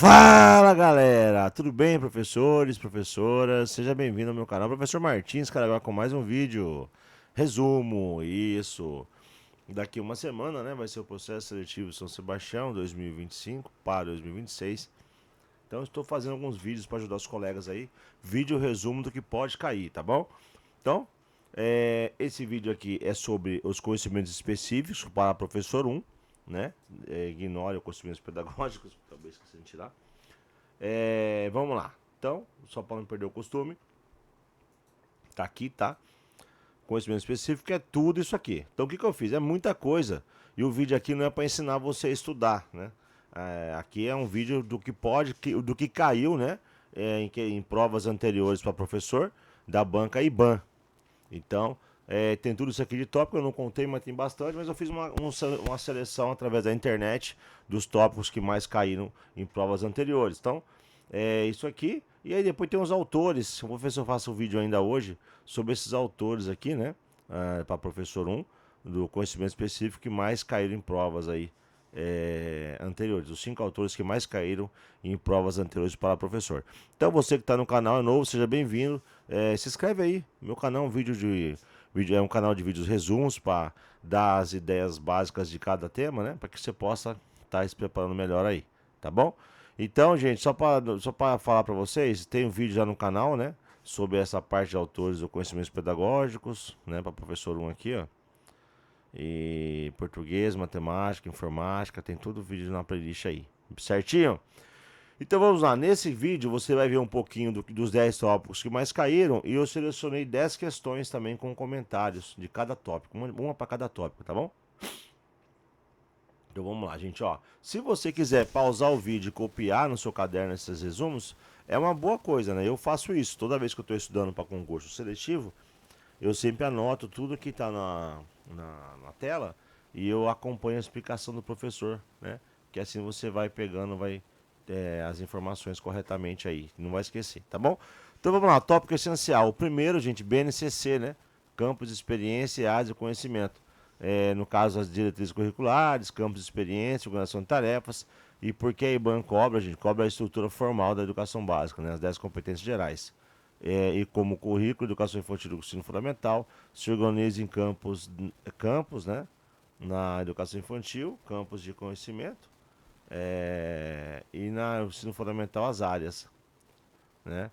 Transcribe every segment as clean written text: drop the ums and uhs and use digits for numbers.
Fala galera, tudo bem professores, professoras? Seja bem-vindo ao meu canal, Professor Martins, cara, agora com mais um vídeo. Resumo, isso. Daqui uma semana, né, vai ser o processo seletivo São Sebastião 2025 para 2026. Então estou fazendo alguns vídeos para ajudar os colegas aí. Vídeo resumo do que pode cair, tá bom? Então, esse vídeo aqui é sobre os conhecimentos específicos para professor 1, né? Ignore os conhecimentos pedagógicos, talvez esqueci de tirar. Vamos lá. Então, só para não perder o costume, tá aqui, tá? Conhecimento específico é tudo isso aqui. Então, o que eu fiz? É muita coisa. E o vídeo aqui não é para ensinar você a estudar, né? Aqui é um vídeo do que pode, do que caiu, né? Em provas anteriores para professor da banca IBAN. Então, tem tudo isso aqui de tópico, eu não contei, mas tem bastante, mas eu fiz uma seleção através da internet dos tópicos que mais caíram em provas anteriores. Então, é isso aqui. E aí depois tem os autores. Vou ver se eu faço um vídeo ainda hoje sobre esses autores aqui, né? Para professor 1, do conhecimento específico que mais caíram em provas aí anteriores. Os 5 autores que mais caíram em provas anteriores para professor. Então você que está no canal é novo, seja bem-vindo. Se inscreve aí. Meu canal é é um canal de vídeos resumos para dar as ideias básicas de cada tema, né? Para que você possa estar se preparando melhor aí, tá bom? Então, gente, só para falar para vocês, tem um vídeo já no canal, né? Sobre essa parte de autores ou conhecimentos pedagógicos, né? Para professor 1 aqui, ó. E português, matemática, informática, tem tudo vídeo na playlist aí. Certinho? Então vamos lá, nesse vídeo você vai ver um pouquinho dos 10 tópicos que mais caíram e eu selecionei 10 questões também com comentários de cada tópico, uma para cada tópico, tá bom? Então vamos lá, gente, ó. Se você quiser pausar o vídeo e copiar no seu caderno esses resumos, é uma boa coisa, né? Eu faço isso toda vez que eu estou estudando para concurso seletivo, eu sempre anoto tudo que está na tela e eu acompanho a explicação do professor, né? Que assim você vai pegando, as informações corretamente aí, não vai esquecer, tá bom? Então vamos lá, tópico essencial. O primeiro, gente, BNCC, né? Campos de experiência, áreas de conhecimento. No caso, as diretrizes curriculares, campos de experiência, organização de tarefas. E por que a IBAN cobra, gente? Cobra a estrutura formal da educação básica, né? As 10 competências gerais. E como currículo, educação infantil do ensino fundamental, se organiza em campos, né? Na educação infantil, campos de conhecimento, e na ensino fundamental as áreas, né?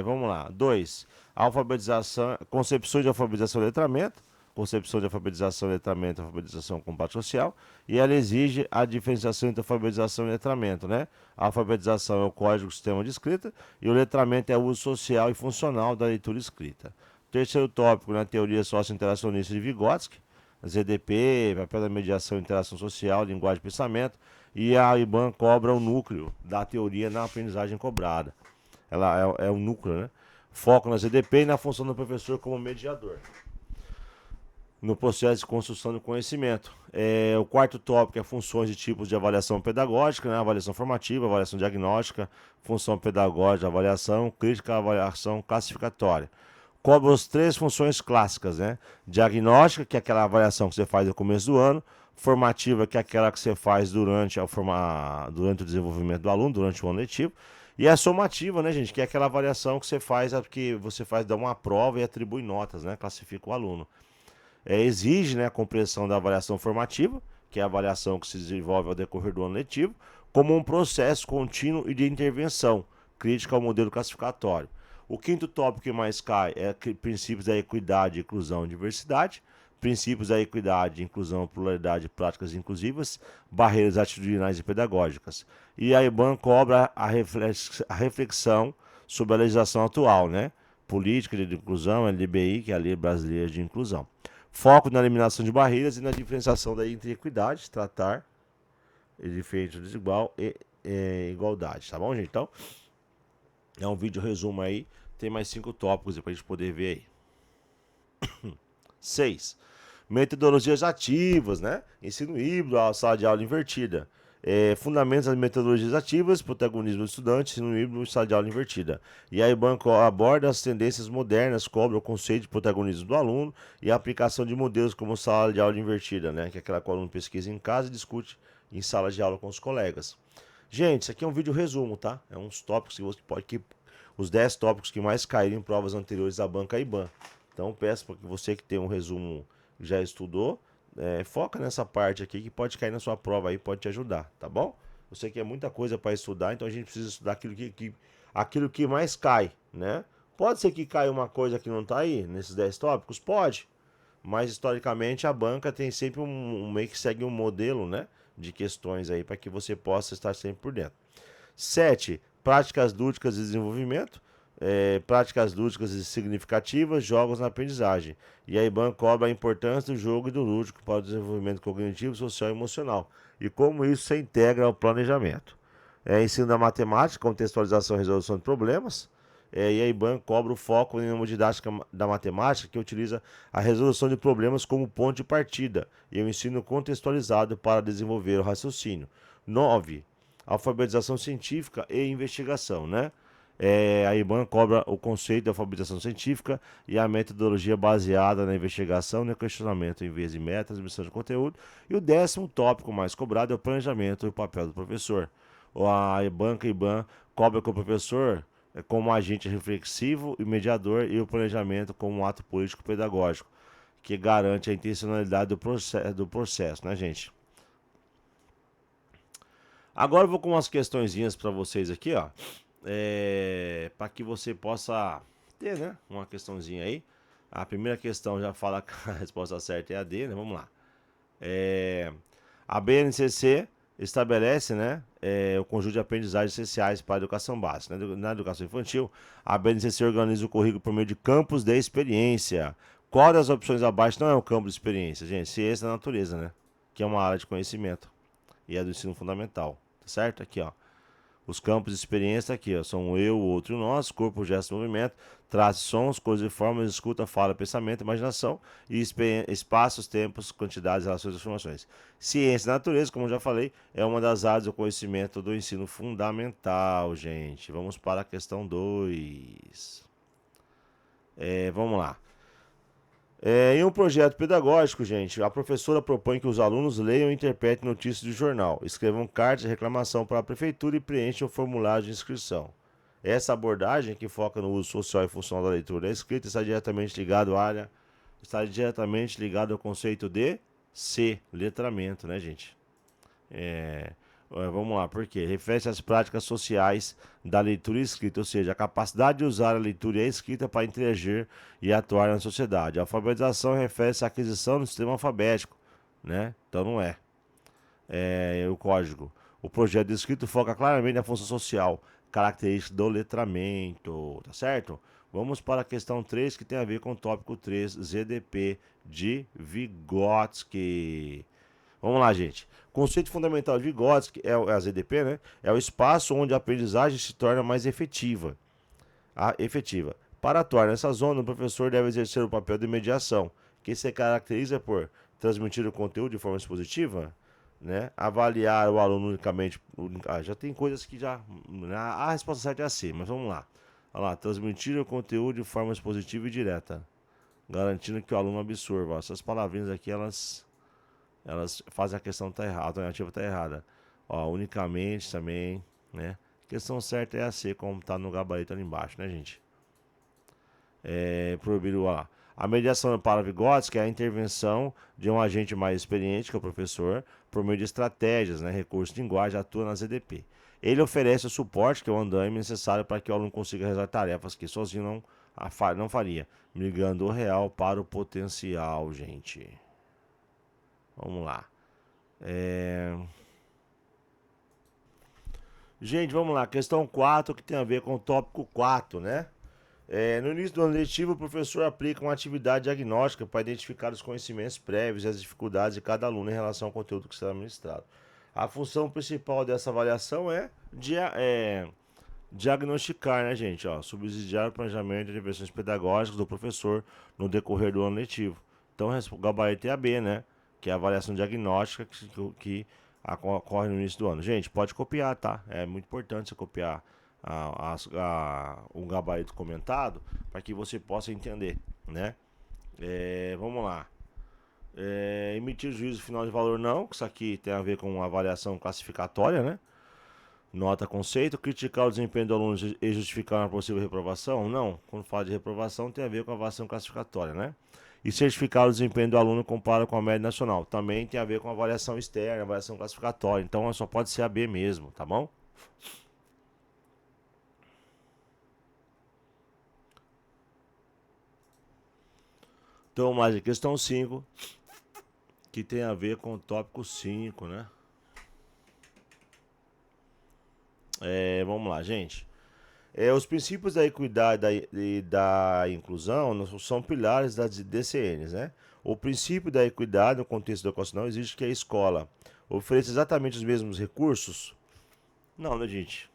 Vamos lá. 2. Alfabetização, concepções de alfabetização e letramento, concepção de alfabetização, letramento, alfabetização, combate social, e ela exige a diferenciação entre alfabetização e letramento, né? A alfabetização é o código sistema de escrita e o letramento é o uso social e funcional da leitura escrita. Terceiro tópico, na teoria socio-interacionista de Vygotsky, ZDP, papel da mediação e interação social, linguagem e pensamento, e a IBAN cobra o núcleo da teoria na aprendizagem cobrada. Ela é o núcleo, né? Foco na ZDP e na função do professor como mediador no processo de construção do conhecimento. O quarto tópico é funções e tipos de avaliação pedagógica, né? Avaliação formativa, avaliação diagnóstica, função pedagógica, avaliação crítica, avaliação classificatória. Cobra as 3 funções clássicas, né? Diagnóstica, que é aquela avaliação que você faz no começo do ano, formativa, que é aquela que você faz durante o desenvolvimento do aluno, durante o ano letivo, e a somativa, né, gente, que é aquela avaliação que você faz, dá uma prova e atribui notas, né? Classifica o aluno. Exige, né, a compreensão da avaliação formativa, que é a avaliação que se desenvolve ao decorrer do ano letivo, como um processo contínuo e de intervenção crítica ao modelo classificatório. O quinto tópico que mais cai é princípios da equidade, inclusão e diversidade, princípios da equidade, inclusão, pluralidade e práticas inclusivas, barreiras atitudinais e pedagógicas. E a IBAN cobra a reflexão sobre a legislação atual, né? Política de inclusão, LDBI, que é a Lei Brasileira de Inclusão. Foco na eliminação de barreiras e na diferenciação da entre equidade, tratar de efeito desigual e igualdade, tá bom, gente? Então, é um vídeo resumo aí, tem mais 5 tópicos pra gente poder ver aí. 6. Metodologias ativas, né? Ensino híbrido, a sala de aula invertida. Fundamentos das metodologias ativas, protagonismo do estudante, ensino híbrido e sala de aula invertida. E a IBAN aborda as tendências modernas, cobra o conceito de protagonismo do aluno e a aplicação de modelos como sala de aula invertida, né? Que é aquela que o aluno pesquisa em casa e discute em sala de aula com os colegas. Gente, isso aqui é um vídeo resumo, tá? É uns tópicos que você pode... os 10 tópicos que mais caíram em provas anteriores da banca IBAN. Então peço para que você que tem um resumo já estudou, foca nessa parte aqui que pode cair na sua prova aí, pode te ajudar, tá bom? Eu sei que é muita coisa para estudar, então a gente precisa estudar aquilo que mais cai, né? Pode ser que caia uma coisa que não tá aí nesses 10 tópicos? Pode. Mas historicamente a banca tem sempre meio que segue um modelo, né, de questões aí para que você possa estar sempre por dentro. 7. Práticas lúdicas de desenvolvimento. Práticas lúdicas e significativas, jogos na aprendizagem. E a IBAN cobra a importância do jogo e do lúdico para o desenvolvimento cognitivo, social e emocional. E como isso se integra ao planejamento. Ensino da matemática, contextualização e resolução de problemas. E a IBAN cobra o foco em uma didática da matemática que utiliza a resolução de problemas como ponto de partida e o ensino contextualizado para desenvolver o raciocínio. 9. Alfabetização científica e investigação, né? A IBAN cobra o conceito de alfabetização científica e a metodologia baseada na investigação e no questionamento em vez de metas, missão de conteúdo. E o 10º tópico mais cobrado é o planejamento e o papel do professor. A IBAN cobra que o professor como agente reflexivo e mediador e o planejamento como um ato político pedagógico que garante a intencionalidade do processo, né, gente? Agora eu vou com umas questõezinhas para vocês aqui, ó, para que você possa ter, né, uma questãozinha aí. A primeira questão já fala que a resposta certa é a D, né? Vamos lá. A BNCC estabelece, né, o conjunto de aprendizagens essenciais para a educação básica. Na educação infantil, a BNCC organiza o currículo por meio de campos de experiência. Qual das opções abaixo não é um campo de experiência, gente? Ciência da natureza, né? Que é uma área de conhecimento e é do ensino fundamental, tá certo? Aqui, ó. Os campos de experiência aqui, ó, são o eu, o outro e o nós, corpo, gesto, movimento, traços, sons, cores e formas, escuta, fala, pensamento, imaginação e espaços, tempos, quantidades, relações e informações. Ciência da natureza, como eu já falei, é uma das áreas do conhecimento do ensino fundamental, gente. Vamos para a questão 2. Vamos lá. Em um projeto pedagógico, gente, a professora propõe que os alunos leiam e interpretem notícias de jornal, escrevam cartas de reclamação para a prefeitura e preencham o formulário de inscrição. Essa abordagem, que foca no uso social e funcional da leitura e da escrita, está diretamente ligado ao conceito de letramento, né, gente? Vamos lá, por quê? Refere-se às práticas sociais da leitura e escrita, ou seja, a capacidade de usar a leitura e a escrita para interagir e atuar na sociedade. A alfabetização refere-se à aquisição do sistema alfabético, né? Então não é. O código. O projeto de escrito foca claramente na função social, característica do letramento, tá certo? Vamos para a questão 3, que tem a ver com o tópico 3, ZDP de Vygotsky. Vamos lá, gente. Conceito fundamental de Vygotsky a ZDP, né? É o espaço onde a aprendizagem se torna mais efetiva. Para atuar nessa zona, o professor deve exercer o papel de mediação, que se caracteriza por transmitir o conteúdo de forma expositiva, né? Avaliar o aluno unicamente. Já tem coisas que já. A resposta certa é a C, mas vamos lá. Olha lá, transmitir o conteúdo de forma expositiva e direta, garantindo que o aluno absorva. Essas palavrinhas aqui, elas fazem a questão tá errada, a alternativa tá errada. Ó, unicamente também, né? A questão certa é a C, como tá no gabarito ali embaixo, né, gente? Proibido lá. A mediação para Vygotsky é a intervenção de um agente mais experiente, que é o professor, por meio de estratégias, né, recursos de linguagem, atua na ZDP. Ele oferece o suporte, que é o andaime necessário para que o aluno consiga realizar tarefas que sozinho não faria, migrando o real para o potencial, gente. Vamos lá. Gente, vamos lá. Questão 4, que tem a ver com o tópico 4, né? No início do ano letivo, o professor aplica uma atividade diagnóstica para identificar os conhecimentos prévios e as dificuldades de cada aluno em relação ao conteúdo que será ministrado. A função principal dessa avaliação é diagnosticar, né, gente? Ó, subsidiar o planejamento de intervenções pedagógicas do professor no decorrer do ano letivo. Então, o gabarito é a B, né? Que é a avaliação diagnóstica que ocorre no início do ano. Gente, pode copiar, tá? É muito importante você copiar o gabarito comentado para que você possa entender, né? Vamos lá. Emitir juízo final de valor não, que isso aqui tem a ver com uma avaliação classificatória, né? Nota conceito, criticar o desempenho do aluno e justificar uma possível reprovação? Não, quando fala de reprovação tem a ver com a avaliação classificatória, né? E certificar o desempenho do aluno compara com a média nacional. Também tem a ver com a avaliação externa, avaliação classificatória. Então só pode ser a B mesmo, tá bom? Então, mais a questão 5, que tem a ver com o tópico 5, né? Vamos lá, gente. Os princípios da equidade e da inclusão são pilares das DCNs, né? O princípio da equidade no contexto educacional exige que a escola ofereça exatamente os mesmos recursos. Não, né, gente?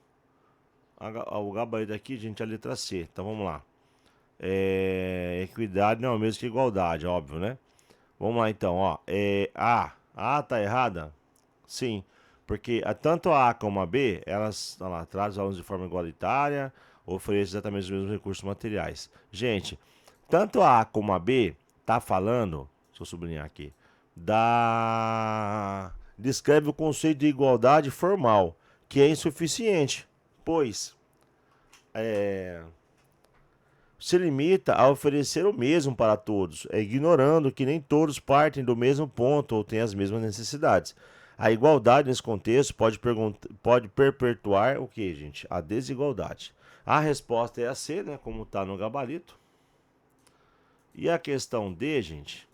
O gabarito aqui, gente, é a letra C. Então vamos lá. Equidade não é o mesmo que igualdade, óbvio, né? Vamos lá então, ó. A tá errada? Sim, porque tanto a A como a B, elas lá, trazem os alunos de forma igualitária, oferecem exatamente os mesmos recursos materiais. Gente, tanto a A como a B tá falando, deixa eu sublinhar aqui, descreve o conceito de igualdade formal, que é insuficiente, pois se limita a oferecer o mesmo para todos, ignorando que nem todos partem do mesmo ponto ou têm as mesmas necessidades. A igualdade nesse contexto pode perpetuar o que, gente? A desigualdade. A resposta é a C, né? Como está no gabarito. E a questão D, gente,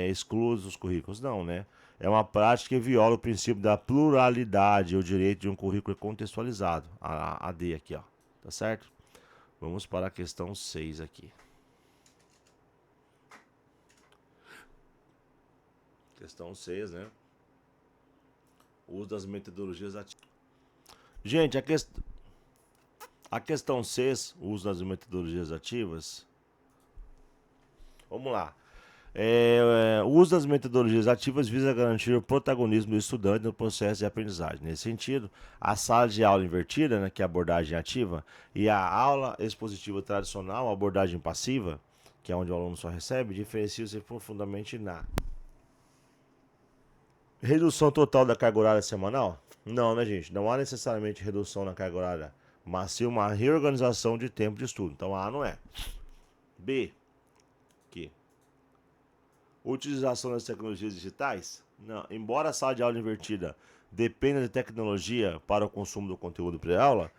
exclui os currículos? Não, né? É uma prática que viola o princípio da pluralidade e o direito de um currículo contextualizado. A D aqui, ó. Tá certo? Vamos para a questão 6 aqui. Questão 6, né? O uso das metodologias ativas. Gente, a questão 6, o uso das metodologias ativas. Vamos lá. O uso das metodologias ativas visa garantir o protagonismo do estudante no processo de aprendizagem. Nesse sentido, a sala de aula invertida, né, que é a abordagem ativa, e a aula expositiva tradicional, a abordagem passiva, que é onde o aluno só recebe, diferenciam-se profundamente na redução total da carga horária semanal? Não, né, gente? Não há necessariamente redução na carga horária, mas sim uma reorganização de tempo de estudo. Então, A não é. B, aqui. Utilização das tecnologias digitais? Não. Embora a sala de aula invertida dependa de tecnologia para o consumo do conteúdo pré-aula,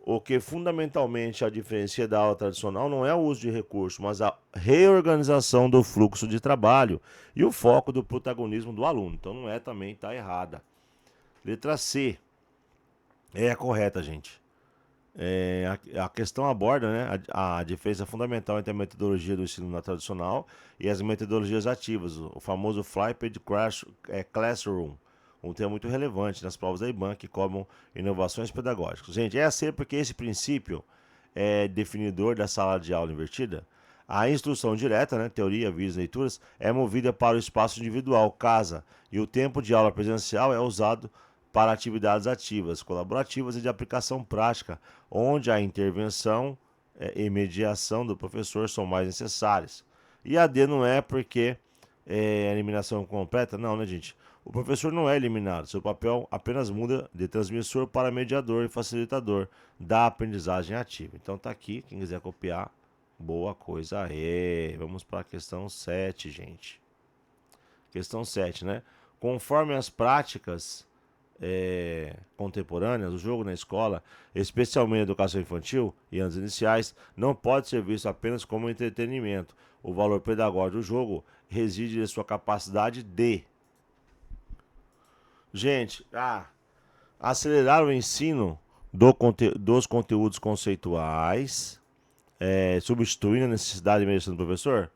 o que fundamentalmente a diferencia da aula tradicional não é o uso de recursos, mas a reorganização do fluxo de trabalho e o foco do protagonismo do aluno. Então não é também, está errada. Letra C é a correta, gente. A questão aborda, né, a diferença fundamental entre a metodologia do ensino tradicional e as metodologias ativas, o famoso Flipped Classroom, um tema muito relevante nas provas da IBAN que cobram inovações pedagógicas. Gente, é assim porque esse princípio é definidor da sala de aula invertida. A instrução direta, né, teoria, vídeos, leituras, é movida para o espaço individual, casa, e o tempo de aula presencial é usado para atividades ativas, colaborativas e de aplicação prática, onde a intervenção e mediação do professor são mais necessárias. E a D não é porque a eliminação completa, não, né, gente? O professor não é eliminado, seu papel apenas muda de transmissor para mediador e facilitador da aprendizagem ativa. Então tá aqui, quem quiser copiar, boa coisa é. Vamos para a questão 7, gente. Questão 7, né? Conforme as práticas contemporâneas, o jogo na escola, especialmente na educação infantil e anos iniciais, não pode ser visto apenas como entretenimento. O valor pedagógico do jogo reside em sua capacidade de... Gente, acelerar o ensino dos conteúdos conceituais, substituindo a necessidade de mediação do professor?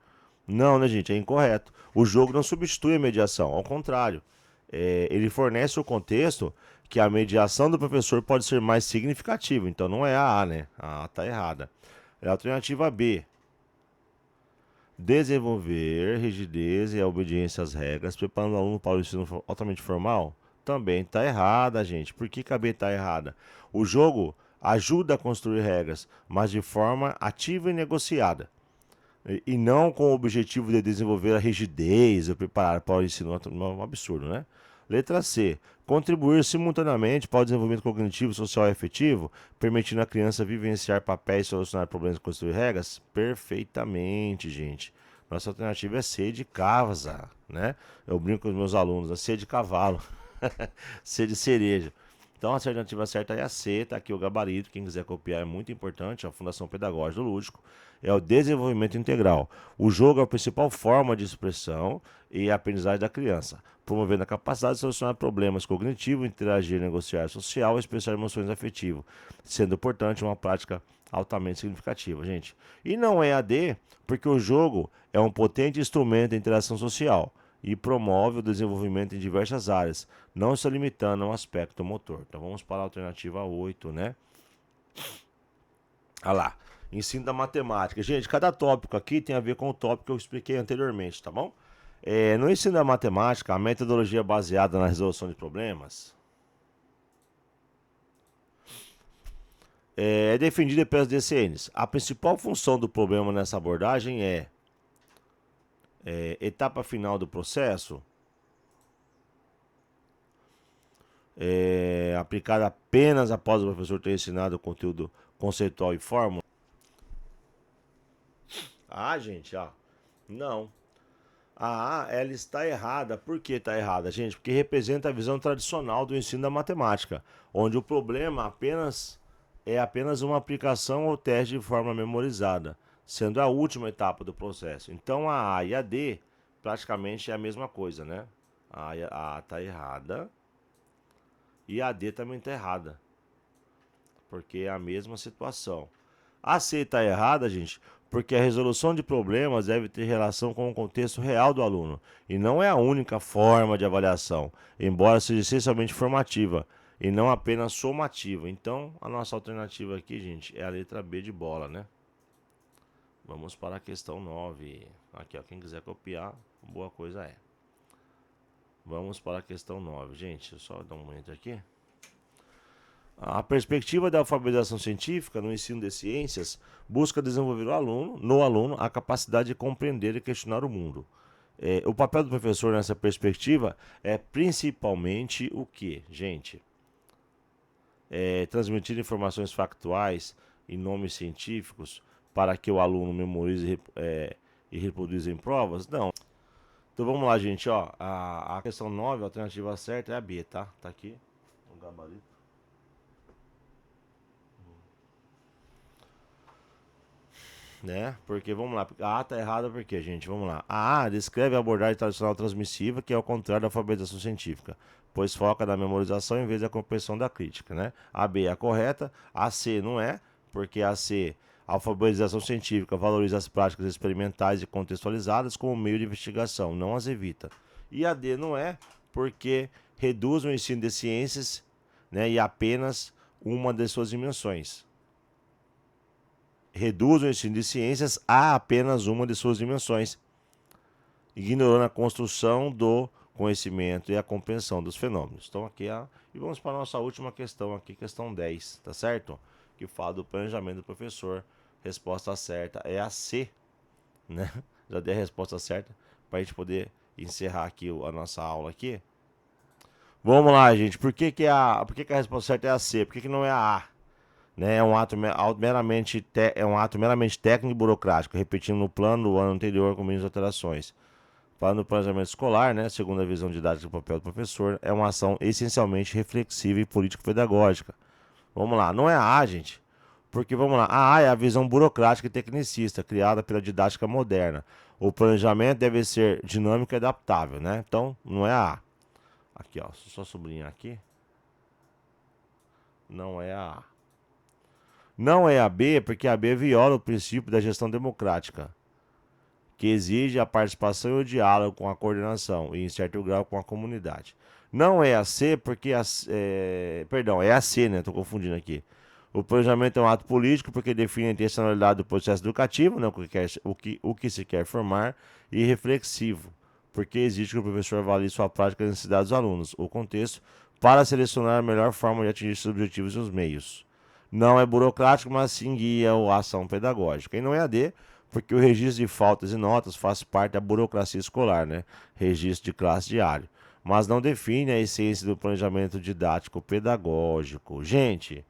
Não, né, gente? É incorreto. O jogo não substitui a mediação, ao contrário. Ele fornece o contexto que a mediação do professor pode ser mais significativa. Então não é a A, né? A A tá errada. É a alternativa B. Desenvolver rigidez e a obediência às regras, preparando o aluno para o ensino altamente formal? Também está errada, gente. Por que a B está errada? O jogo ajuda a construir regras, mas de forma ativa e negociada. E não com o objetivo de desenvolver a rigidez ou preparar para o ensino. Um absurdo, né? Letra C. Contribuir simultaneamente para o desenvolvimento cognitivo, social e afetivo, permitindo à criança vivenciar papéis, solucionar problemas e construir regras? Perfeitamente, gente. Nossa alternativa é C de casa, né? Eu brinco com os meus alunos, a C de cavalo, C de cereja. Então a alternativa certa é a C, tá aqui o gabarito, quem quiser copiar é muito importante, a Fundação Pedagógica do Lúdico, é o desenvolvimento integral. O jogo é a principal forma de expressão e aprendizagem da criança, promovendo a capacidade de solucionar problemas cognitivos, interagir, negociar social e expressar emoções afetivas, sendo, portanto, uma prática altamente significativa, gente. E não é a D, porque o jogo é um potente instrumento de interação social e promove o desenvolvimento em diversas áreas, não se limitando ao aspecto motor. Então vamos para a alternativa 8, né? Olha lá. Ensino da matemática. Gente, cada tópico aqui tem a ver com o tópico que eu expliquei anteriormente, tá bom? No ensino da matemática, a metodologia baseada na resolução de problemas é defendida pelas DCNs. A principal função do problema nessa abordagem é etapa final do processo, aplicada apenas após o professor ter ensinado o conteúdo conceitual e fórmula. Ah, gente, ó, não. A A, ela está errada. Por que está errada, gente? Porque representa a visão tradicional do ensino da matemática, onde o problema é apenas uma aplicação ou teste de forma memorizada, sendo a última etapa do processo. Então a e a D praticamente é a mesma coisa, né? A está errada e a D também está errada, porque é a mesma situação. A C está errada, gente, porque a resolução de problemas deve ter relação com o contexto real do aluno e não é a única forma de avaliação, embora seja essencialmente formativa e não apenas somativa. Então, a nossa alternativa aqui, gente, é a letra B de bola, né? Vamos para a questão 9. Aqui, ó, quem quiser copiar, boa coisa é. Vamos para a questão 9. Gente, deixa eu só dar um momento aqui. A perspectiva da alfabetização científica no ensino de ciências busca desenvolver no aluno a capacidade de compreender e questionar o mundo. O papel do professor nessa perspectiva é principalmente o que, gente? Transmitir informações factuais e nomes científicos para que o aluno memorize e reproduza em provas? Não. Então vamos lá, gente. Ó, a questão 9, a alternativa certa é a B, tá? Tá aqui o gabarito. Né? Porque, vamos lá, a A tá errada por quê, gente? Vamos lá. A A descreve a abordagem tradicional transmissiva, que é o contrário da alfabetização científica, pois foca na memorização em vez da compreensão da crítica, né? A B é a correta, a C não é, porque a C, a alfabetização científica, valoriza as práticas experimentais e contextualizadas como meio de investigação, não as evita. E a D não é, porque reduz o ensino de ciências, né, e apenas uma de suas dimensões. Reduz o ensino de ciências a apenas uma de suas dimensões, ignorando a construção do conhecimento e a compreensão dos fenômenos. Então aqui e vamos para a nossa última questão aqui, questão 10, tá certo? Que fala do planejamento do professor. Resposta certa é a C, né? Já dei a resposta certa para a gente poder encerrar aqui a nossa aula aqui. Vamos lá, gente. Por que a resposta certa é a C? Por que não é a A? Né, é um ato meramente técnico e burocrático, repetindo no plano do ano anterior com menos alterações. Falando do planejamento escolar, né, segundo a visão didática do papel do professor, é uma ação essencialmente reflexiva e político-pedagógica. Vamos lá, não é a A, gente, porque vamos lá, a A é a visão burocrática e tecnicista criada pela didática moderna. O planejamento deve ser dinâmico e adaptável, né? Então, não é a A. Aqui, ó, só sublinhar aqui. Não é a A. Não é a B, porque a B viola o princípio da gestão democrática, que exige a participação e o diálogo com a coordenação e, em certo grau, com a comunidade. Não é a C, porque é a C, né? Estou confundindo aqui. O planejamento é um ato político porque define a intencionalidade do processo educativo, né? o que se quer formar, e reflexivo, porque exige que o professor avalie sua prática e as necessidades dos alunos, o contexto, para selecionar a melhor forma de atingir seus objetivos e os meios. Não é burocrático, mas sim guia a ação pedagógica. E não é a D, porque o registro de faltas e notas faz parte da burocracia escolar, né? Registro de classe diário. mas não define a essência do planejamento didático pedagógico. Gente,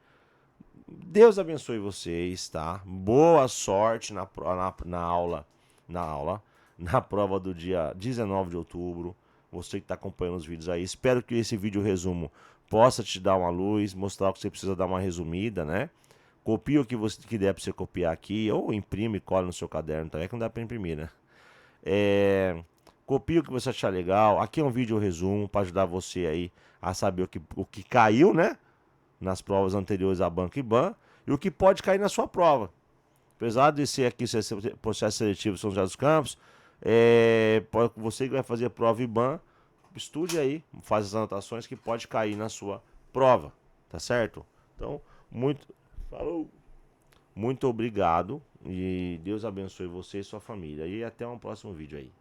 Deus abençoe vocês, tá? Boa sorte na aula, na aula, na prova do dia 19 de outubro. Você que está acompanhando os vídeos aí, espero que esse vídeo resumo possa te dar uma luz, mostrar o que você precisa dar uma resumida, né? Copia o que você que der para você copiar aqui, ou imprime e cola no seu caderno, tá? É que não dá para imprimir, né? Copia o que você achar legal. Aqui é um vídeo resumo para ajudar você aí a saber o que caiu, né? Nas provas anteriores à Banco IBAN e o que pode cair na sua prova. Apesar de ser aqui processo seletivo São José dos Campos, você que vai fazer prova IBAN, estude aí, faz as anotações que pode cair na sua prova, tá certo? Então, falou, muito obrigado e Deus abençoe você e sua família. E até um próximo vídeo aí.